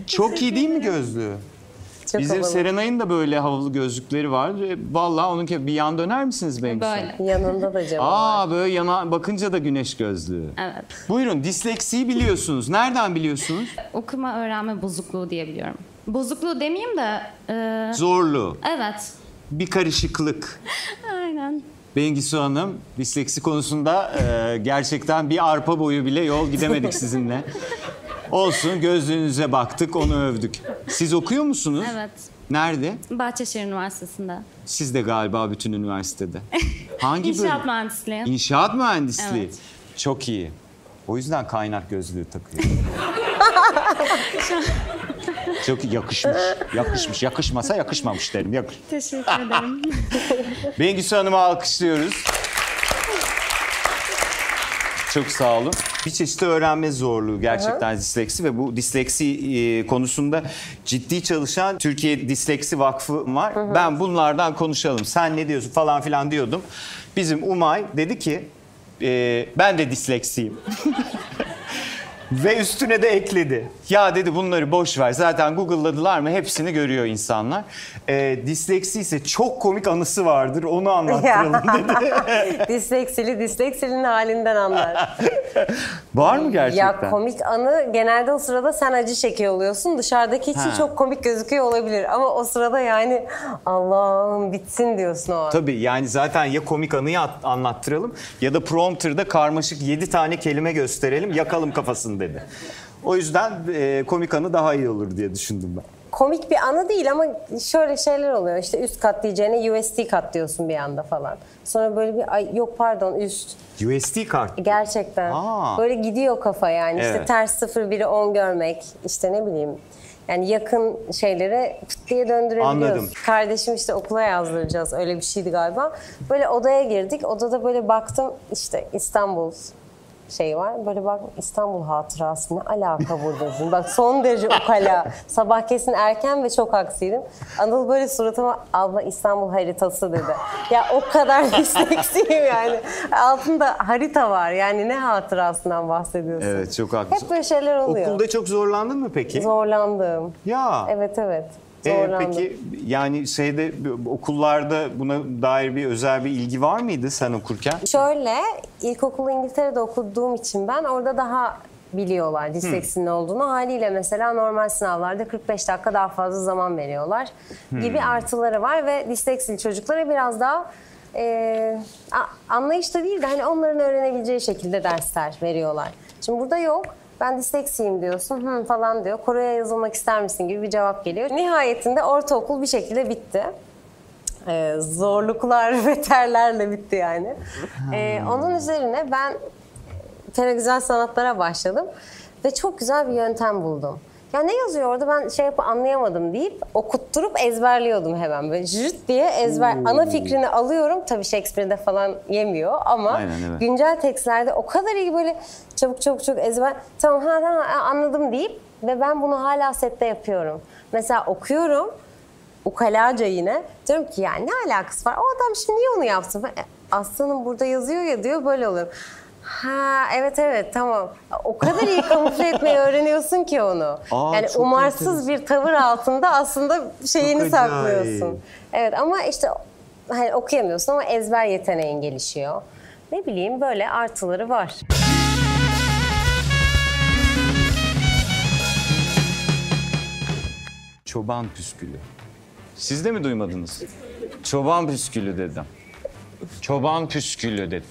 Çok iyi değil mi gözlüğü? Çok Bizim havalı. Serenay'ın da böyle havalı gözlükleri var. Vallahi onunki bir yan döner misiniz Bengisu? Böyle. Yanında da cevap var. Böyle yana bakınca da güneş gözlüğü. Evet. Buyurun, disleksiyi biliyorsunuz. Nereden biliyorsunuz? Okuma öğrenme bozukluğu diyebiliyorum. Bozukluğu demeyeyim de... Zorlu, evet. bir karışıklık. Aynen. Bengisu Hanım, disleksi konusunda gerçekten bir arpa boyu bile yol gidemedik sizinle. Olsun, gözlüğünüze baktık, onu övdük. Siz okuyor musunuz? Evet. Nerede? Bahçeşehir Üniversitesi'nde. Siz de galiba bütün üniversitede. Hangi bölüm? İnşaat mühendisliği. İnşaat mühendisliği. Evet. Çok iyi. O yüzden kaynak gözlüğü takıyor. Çok yakışmış. Yakışmış. Yakışmasa yakışmamış derim. Teşekkür ederim. Bengisu Hanım'ı alkışlıyoruz. Çok sağ olun. Bir çeşit öğrenme zorluğu gerçekten disleksi ve bu disleksi konusunda ciddi çalışan Türkiye Disleksi Vakfı var. Ben bunlardan konuşalım. Sen ne diyorsun falan filan diyordum. Bizim Umay dedi ki ben de disleksiyim. Ve üstüne de ekledi. Ya dedi bunları boş ver. Zaten Google'ladılar mı hepsini görüyor insanlar. Disleksi ise çok komik anısı vardır. Onu anlattıralım dedi. Disleksinin halinden anlar. Var mı gerçekten? Ya komik anı genelde o sırada sen acı çekiyor oluyorsun. Dışarıdaki için çok komik gözüküyor olabilir. Ama o sırada yani Allah'ım bitsin diyorsun o an. Tabii yani zaten ya komik anıyı anlattıralım ya da prompterda karmaşık 7 tane kelime gösterelim yakalım kafasını dedi. O yüzden komik anı daha iyi olur diye düşündüm ben. Komik bir anı değil ama şöyle şeyler oluyor. İşte üst kat diyeceğine USD kat diyorsun bir anda falan. Sonra böyle bir ay yok pardon üst. USD kart. Gerçekten. Aa. Böyle gidiyor kafa yani. İşte Evet. ters 0 1'i 10 görmek. İşte ne bileyim. Yani yakın şeyleri pıt diye döndürebiliyoruz. Anladım. Kardeşim işte okula yazdıracağız. Öyle bir şeydi galiba. Böyle odaya girdik. Odada böyle baktım işte İstanbul şey var. Böyle bak İstanbul hatırası ne alaka burada dedim. Bak son derece ukala. Sabah kesin erken ve çok haksıydım. Anıl böyle suratıma abla İstanbul haritası dedi. Ya o kadar disleksiyim yani. Altında harita var. Yani ne hatırasından bahsediyorsun? Evet çok haklısın. Hep böyle şeyler oluyor. Okulda çok zorlandın mı peki? Zorlandım. Ya. Evet. Zorlandım. Peki yani okullarda buna dair bir özel bir ilgi var mıydı sen okurken? Şöyle, ilkokulu İngiltere'de okuduğum için ben orada daha biliyorlar disleksinin olduğunu. Haliyle mesela normal sınavlarda 45 dakika daha fazla zaman veriyorlar gibi artıları var ve disleksili çocuklara biraz daha anlayışlı değil de hani onların öğrenebileceği şekilde dersler veriyorlar. Şimdi burada yok. Ben disleksiyim diyorsun falan diyor. Koroya yazılmak ister misin gibi bir cevap geliyor. Nihayetinde ortaokul bir şekilde bitti. Zorluklar ve terlerle bitti yani. Onun üzerine ben Fena Güzel Sanatlar'a başladım ve çok güzel bir yöntem buldum. Ya ne yazıyor orada ben anlayamadım deyip okutturup ezberliyordum hemen. Böyle jüt diye ana fikrini alıyorum. Tabii Shakespeare'de falan yemiyor ama Aynen, evet. güncel tekstlerde o kadar iyi böyle çabuk ezber. Tamam anladım deyip ve ben bunu hala sette yapıyorum. Mesela okuyorum. Ukalaca yine. Diyorum ki yani ne alakası var? O adam şimdi niye onu yapsın? Aslanım burada yazıyor ya diyor böyle oluyor. Ha evet tamam. O kadar iyi kamufle etmeyi öğreniyorsun ki onu. Yani çok umarsız bir tavır altında aslında şeyini Çok saklıyorsun. acayip. Evet ama işte hani okuyamıyorsun ama ezber yeteneğin gelişiyor. Ne bileyim böyle artıları var. Çoban püskülü. Siz de mi duymadınız? Çoban püskülü dedim. Çoban püskülü dedim.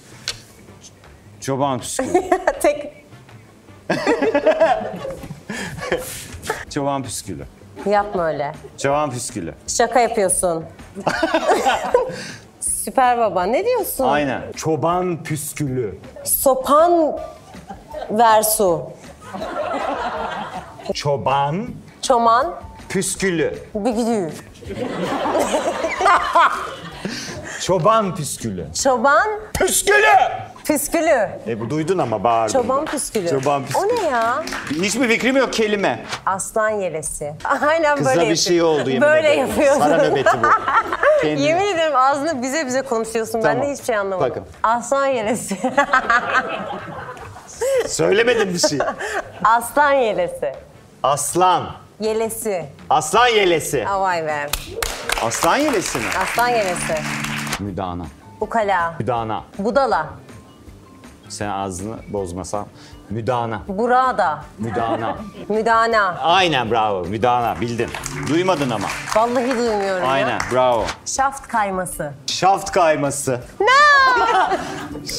Çoban püskülü. Tek Çoban püskülü. yapma öyle. Çoban püskülü. Şaka yapıyorsun. Süper baba ne diyorsun? Aynen. Çoban püskülü. Sopan versu. Çoban Çoman püskülü. bügüdü. Çoban püskülü. Çoban Püskülü! püskülü. Bu duydun ama bağırdın. Çoban püskülü. Çoban O püskülü. ne ya? Hiçbir fikrim yok kelime. Aslan yelesi. Aynen Kıza böyle bir şey yapıyor. oldu yemin Böyle ederim. yapıyorsun. Sana nöbeti bu. Kendine. Yemin ederim ağzını bize konuşuyorsun. Ben Tamam. de hiçbir şey anlamadım. Bakın. Aslan yelesi. Söylemedin bir şey. Aslan yelesi. Aslan. Yelesi. Aslan yelesi. Vay be. Aslan yelesi mi? Aslan yelesi. Müdana. Ukala. Müdana. Budala. Sen ağzını bozmasan. Müdana. Burada. Müdana. Müdana. Aynen bravo. Müdana bildin. Duymadın ama. Vallahi duymuyorum Aynen ya. bravo. Şaft kayması. Şaft kayması.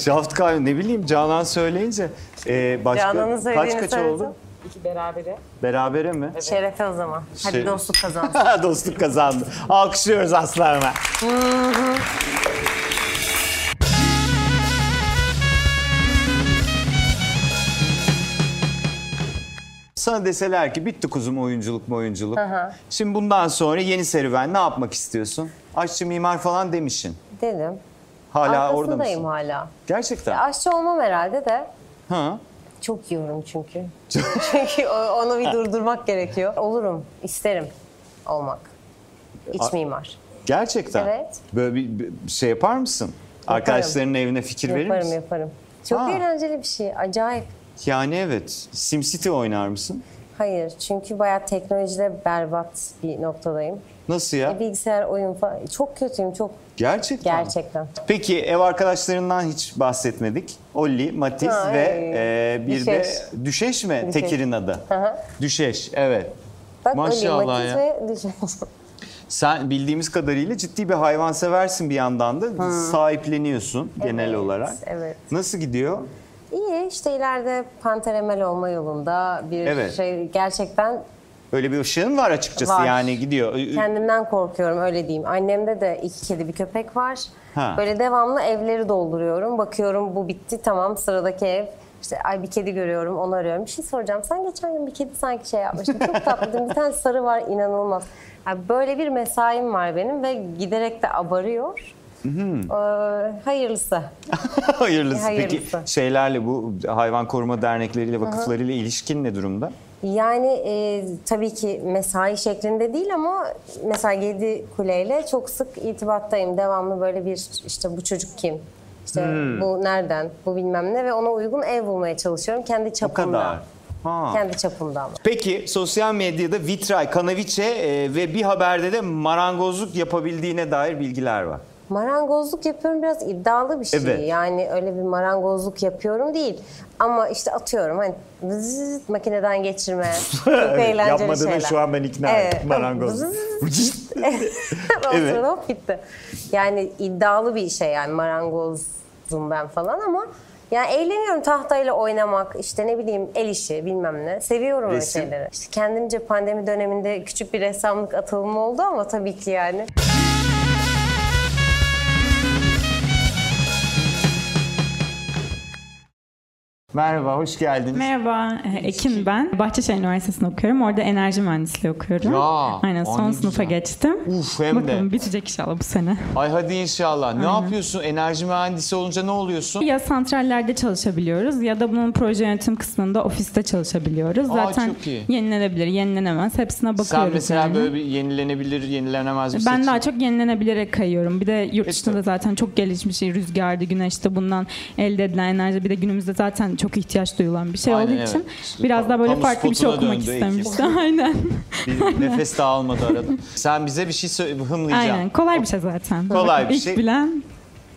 Şaft kayması. Ne bileyim Canan söyleyince. Başka Canan'ın söylediğini kaç söyledim. oldu? İki berabere. Berabere mi? Şerefe o zaman. Hadi Şey- dostluk kazan. Dostluk kazandı. Alkışlıyoruz aslanıma. Sana deseler ki bitti kuzum oyunculuk. Şimdi bundan sonra yeni serüven ne yapmak istiyorsun? Aşçı mimar falan demişsin. Dedim. Hala orada Arkasındayım mısın? hala. Gerçekten. Aşçı olmam herhalde de. Ha. Çok yiyorum çünkü. Çünkü onu bir durdurmak gerekiyor. Olurum, isterim olmak. İç mimar. Gerçekten. Evet. Böyle bir şey yapar mısın? Arkadaşlarının evine fikir verir Yaparım, misin? yaparım. Çok Ha. eğlenceli bir şey, acayip. Yani evet. SimCity oynar mısın? Hayır, çünkü bayağı teknolojide berbat bir noktadayım. Nasıl ya? Bilgisayar, oyun falan. Çok kötüyüm, çok Gerçekten. gerçekten. Peki ev arkadaşlarından hiç bahsetmedik. Olli, Matiz Ha, ve bir de Düşeş. Düşeş mi? Düşeş. Tekir'in adı. Hı. Düşeş, evet. Bak Maşallah Matiz ya. ve Düşeş. Sen bildiğimiz kadarıyla ciddi bir hayvanseversin bir yandan da. Sahipleniyorsun genel Evet, olarak. evet. Nasıl gidiyor? İyi, işte ileride panteremel olma yolunda bir Evet. şey gerçekten Öyle bir ışığın var açıkçası Var. yani gidiyor. kendimden korkuyorum, öyle diyeyim. Annemde de 2 kedi bir köpek var. Ha. Böyle devamlı evleri dolduruyorum. Bakıyorum bu bitti, tamam, sıradaki ev. İşte ay bir kedi görüyorum, onu arıyorum. Bir şey soracağım. Sen geçen gün bir kedi sanki şey yapmıştın. Çok tatlı. Bir tane sarı var, inanılmaz. Yani böyle bir mesaim var benim ve giderek de abarıyor. Hayırlısı. Hayırlısı. Peki Hayırlısı. şeylerle bu hayvan koruma dernekleriyle, vakıflarıyla ilişkin ne durumda? Yani tabii ki mesai şeklinde değil ama mesela Yedi Kule'yle çok sık irtibattayım. Devamlı böyle bir işte bu çocuk kim? İşte bu nereden? Bu bilmem ne ve ona uygun ev bulmaya çalışıyorum. Kendi O çapımda. kadar. Ha. Kendi çapımda ama. Peki sosyal medyada vitray, kanaviçe ve bir haberde de marangozluk yapabildiğine dair bilgiler var. Marangozluk yapıyorum, biraz iddialı bir şey. Evet. Yani öyle bir marangozluk yapıyorum değil. Ama işte atıyorum hani zıt makineden geçirme. Çok eğlenceli Yapmadığını şeyler. şu an ben ikna ettim marangoz. O Evet. sırada hop bitti. Yani iddialı bir şey yani, marangozum ben falan ama yani eğleniyorum tahtayla oynamak, işte ne bileyim el işi bilmem ne. Seviyorum Resim. öyle şeyleri. İşte kendimce pandemi döneminde küçük bir ressamlık atılımı oldu ama tabii ki yani. Merhaba, hoş geldiniz. Merhaba, Ekin ben. Bahçeşehir Üniversitesi'nde okuyorum. Orada enerji mühendisliği okuyorum. Ya, Aynen, aa, son ne sınıfa güzel. geçtim. Uf, hem de. Bakalım bitecek inşallah bu sene. Ay hadi inşallah. Ne yapıyorsun? Enerji mühendisi olunca ne oluyorsun? Ya santrallerde çalışabiliyoruz ya da bunun proje yönetim kısmında ofiste çalışabiliyoruz. Aa, Zaten çok iyi. yenilenebilir, yenilenemez. Hepsine bakıyoruz Sen mesela yani. böyle bir yenilenebilir, yenilenemez bir Ben seçim. daha çok yenilenebilire kayıyorum. Bir de yurt dışında da zaten çok gelişmiş şey, rüzgardı, güneşte bundan elde edilen enerji. Bir de günümüzde zaten çok ihtiyaç duyulan bir şey Aynen, olduğu için evet. biraz daha böyle Kamu farklı bir şey spotuna okumak döndü Ekin. istemiştim. Aynen. Bir nefes daha almadı arada. Sen bize bir şey hımlayacaksın. Aynen. Kolay bir şey zaten. Kolay bir İlk şey. bilen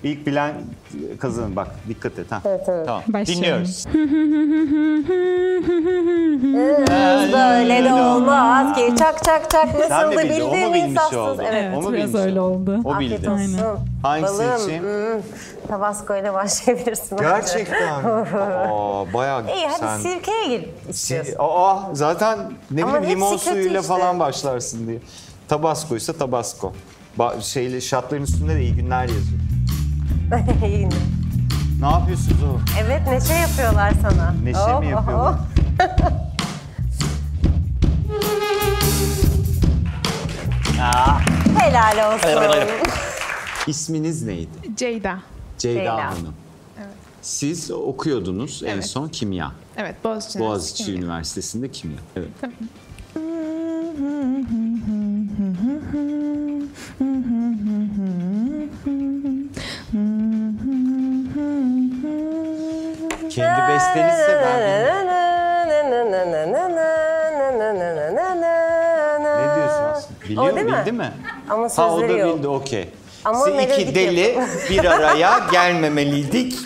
İlk bilen kazanır. Bak dikkat et. Ha. Evet, evet. Tamam. Başlıyorum. Dinliyoruz. Böyle de olmaz ki çak çak çak Sen de nasıldı bildin, o mu bildin bilmiş insafsız. oldu? Evet. Evet, O mu biraz bilmiş öyle oldu. O Afiyet bildi. olsun. Hangisi Balım, için? Tabasco ile başlayabilirsin. bence. Gerçekten. Aa, bayağı İyi hadi sen... sirkeye gir istiyorsun. Aa, zaten ne Ama bileyim limon hepsi kötü suyuyla işte. falan başlarsın diye. Tabasco'ysa Tabasco. Şeyli şatların üstünde de iyi günler yazıyor. İyi. Ne yapıyorsunuz o? Evet, neşe yapıyorlar sana. Neşe Oh, mi oh, yapıyorlar? oh. Helal olsun. İsminiz neydi? Ceyda. Ceyda Ceyda. Hanım. Siz okuyordunuz en Evet. son kimya. Evet, Boğaziçi. Boğaziçi Üniversitesi. Üniversitesi'nde kimya. Evet. Kendi bestenizse ben ne diyorsun aslında? Biliyor O değil mi? bildi mi? Ama Ha o sözleri da yok. bildi okey. Ama Siz iki melodik deli yapıyor. bir araya gelmemeliydik.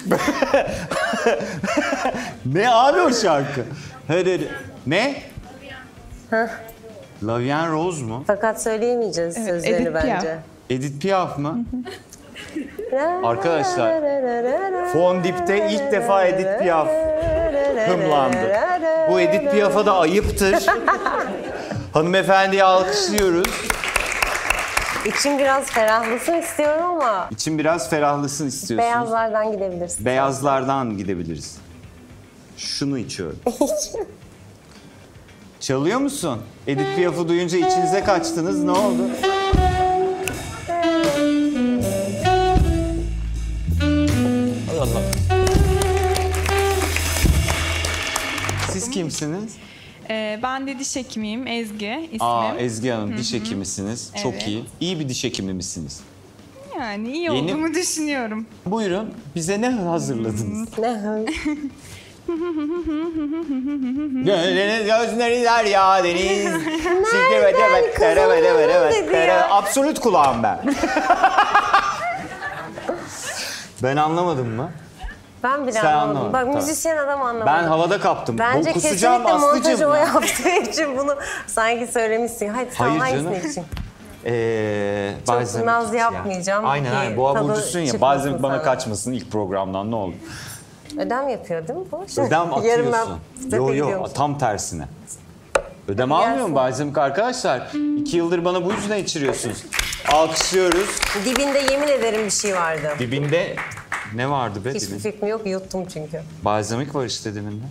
Ne abi o şarkı? Hadi. Ne? Lavien Rose mu? Fakat söyleyemeyeceğiz sözlerini Edith Piaf. bence. Edith Piaf mı? Arkadaşlar, Fondip'te ilk defa Edith Piaf hımlandı. Bu Edith Piaf'a da ayıptır. Hanımefendiyi alkışlıyoruz. İçim biraz ferahlasın istiyorum ama İçin biraz ferahlasın istiyorsunuz. beyazlardan gidebilirsin. Beyazlardan gidebiliriz. Şunu içiyorum. Çalıyor musun? Edith Piaf'ı duyunca içinize kaçtınız. Ne oldu? kimsiniz? Ben de diş hekimiyim. Ezgi ismim. Aa, Ezgi Hanım diş hekimisiniz. Çok Evet. iyi. İyi bir diş hekimi misiniz? Yani iyi Yeni- olduğumu düşünüyorum. Buyurun, bize ne hazırladınız? Gönlünüz gözleri derya deniz. Absolut kulağım ben. Ben anlamadım mı? Ben bile Sen anlamadım. anlamadın, Bak tamam. müzisyen adam anlamadı. Ben havada kaptım. Bence Kusacağım kesinlikle montajı Aslı'cığım o ya. yaptığı için bunu sanki söylemişsin. Hayır sen Hayır hangisini canım. için? Bazen naz yapmayacağım Aynen ki aynen. Boğa tadı burcusun ya. çıkmasın Bazen bana sana. kaçmasın ilk programdan ne olur. Ödem yapıyor değil mi bu? Ödem Yarın atıyorsun. ben sete Yo gidiyormuşum. tam tersine. Ödem almıyor mu Bazen arkadaşlar? 2 yıldır bana bu yüzden içiriyorsunuz. Alkışlıyoruz. Dibinde yemin ederim bir şey vardı. Dibinde ne vardı be Hiçbir dibinde? fikrim yok, yuttum çünkü. Balzamik var işte dibinde.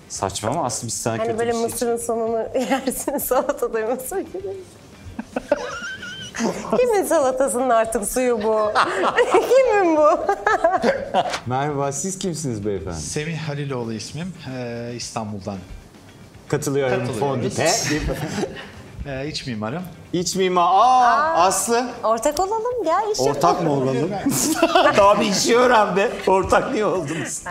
Saçma ama aslında biz sana Hani kötü böyle bir şey mısırın sonunu yersin, salatada mısır gibi. Kimin salatasının artık suyu bu? Kimin bu? Merhaba, siz kimsiniz beyefendi? Semih Haliloğlu ismim. İstanbul'dan. Katılıyorum Katılıyoruz. Fondip'e. İç mimarım. İç mimar. Aslı. Ortak olalım, gel işe. Ortak mı olalım? Daha bir işi öğrendi. Ortak niye oldunuz?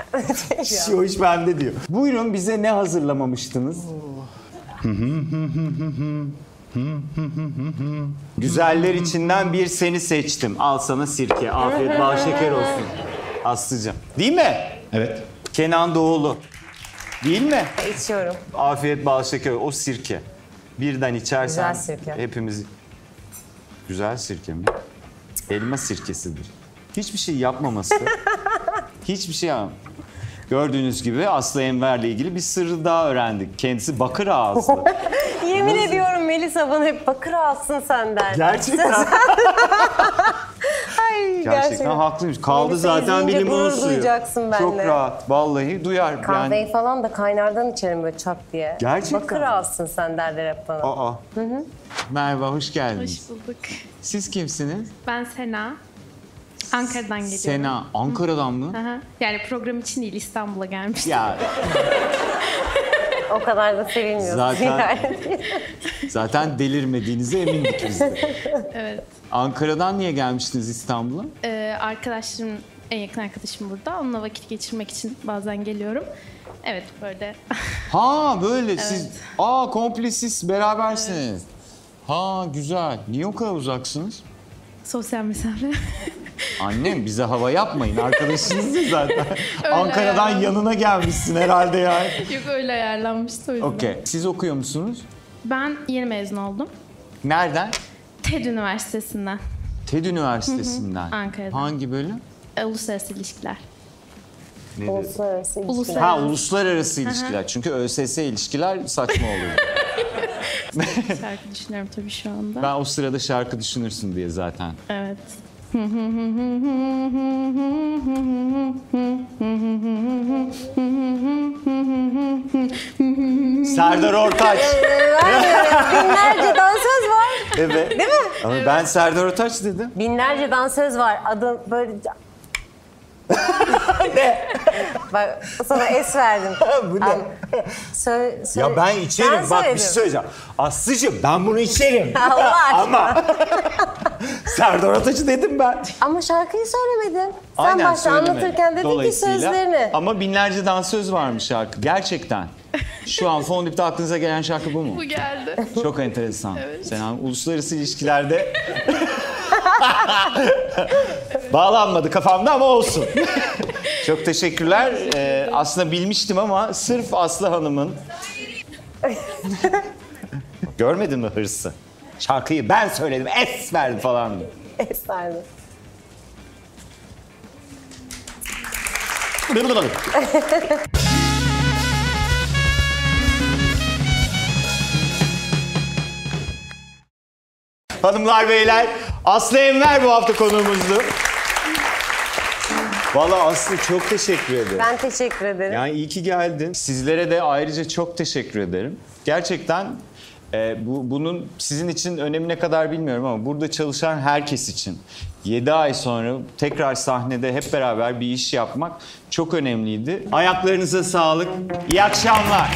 O iş bende diyor. Buyurun bize ne hazırlamamıştınız? Güzeller içinden bir seni seçtim. Al sana sirke. Afiyet bal şeker olsun. Aslıcığım. Değil mi? Evet. Kenan Doğulu. Değil mi? İçiyorum. Afiyet bal şeker. O sirke. Birden içersen Güzel sirke. hepimiz... Güzel sirke mi? Elma sirkesidir. Hiçbir şey yapmaması. Hiçbir şey yapmaması. Gördüğünüz gibi Aslı Enver'le ilgili bir sırrı daha öğrendik. Kendisi bakır ağızlı. Yemin ediyorum Melisa bana hep bakır alsın senden. Gerçekten. Ay, Gerçekten haklıymış. Kaldı Melisa zaten bir izleyince limon gurur suyu. duyacaksın Çok benimle. rahat. Vallahi duyar. Kahveyi Yani... falan da kaynardan içerim böyle çak diye. Gerçekten. Bakır alsın sen derler hep bana. Aa. Merhaba, hoş geldiniz. Hoş bulduk. Siz kimsiniz? Ben Sena. Ankara'dan geliyorum. Sena. Ankara'dan mı? Aha. Yani program için değil, İstanbul'a gelmiştim. Ya O kadar da sevilmiyorsun Zaten- yani. zaten delirmediğinize emindik biz de. Evet. Ankara'dan niye gelmiştiniz İstanbul'a? Arkadaşım, en yakın arkadaşım burada. Onunla vakit geçirmek için bazen geliyorum. Evet, böyle. Ha böyle siz... komple siz berabersiniz. Ha güzel. Niye o kadar uzaksınız? Sosyal mesafe. Annem bize hava yapmayın. Arkadaşınız ya zaten. Öyle Ankara'dan yani. yanına gelmişsin herhalde yani. Yok, öyle ayarlanmıştı o yüzden. Okey. Siz okuyor musunuz? Ben yeni mezun oldum. Nereden? TED Üniversitesi'nden. TED Üniversitesi'nden. Ankara'dan. Hangi bölüm? Uluslararası ilişkiler. Uluslararası ilişkiler. Uluslararası. Ha uluslararası ilişkiler. Çünkü ÖSS ilişkiler saçma oluyor. Şarkı düşünüyorum tabii şu anda. Ben o sırada şarkı düşünürsün diye zaten. Evet. Serdar Ortaç. Binlerce dansöz var. Evet. Değil mi? Ama ben Serdar Ortaç dedim. Binlerce dansöz var. Adı böyle... ne? Bak sana es verdim. Bu ne? Söyle. Ya ben içerim. Bak bir söyledim. şey söyleyeceğim. Aslıcığım ben bunu içerim. Allah aşkına. Ama Serdar Ortaç'ı dedim ben. Ama şarkıyı söylemedin. Sen Aynen, başta söylemedim. anlatırken dedin ki Dolayısıyla- sözlerini. Ama binlerce dansöz varmış şarkı. Gerçekten. Şu an Fondip'te aklınıza gelen şarkı bu mu? Bu geldi. Çok enteresan. Sen uluslararası ilişkilerde bağlanmadı kafamda ama olsun. Çok teşekkürler. Aslında bilmiştim ama sırf Aslı Hanım'ın... Görmedin mi hırsı? Şarkıyı ben söyledim, es verdim falan. Es verdim. Hanımlar beyler, Aslı Enver bu hafta konuğumuzdu. Vallahi Aslı çok teşekkür ederim. Ben teşekkür ederim. Yani iyi ki geldin. Sizlere de ayrıca çok teşekkür ederim. Gerçekten Bunun sizin için önemi ne kadar bilmiyorum ama burada çalışan herkes için 7 ay sonra tekrar sahnede hep beraber bir iş yapmak çok önemliydi. Ayaklarınıza sağlık. İyi akşamlar.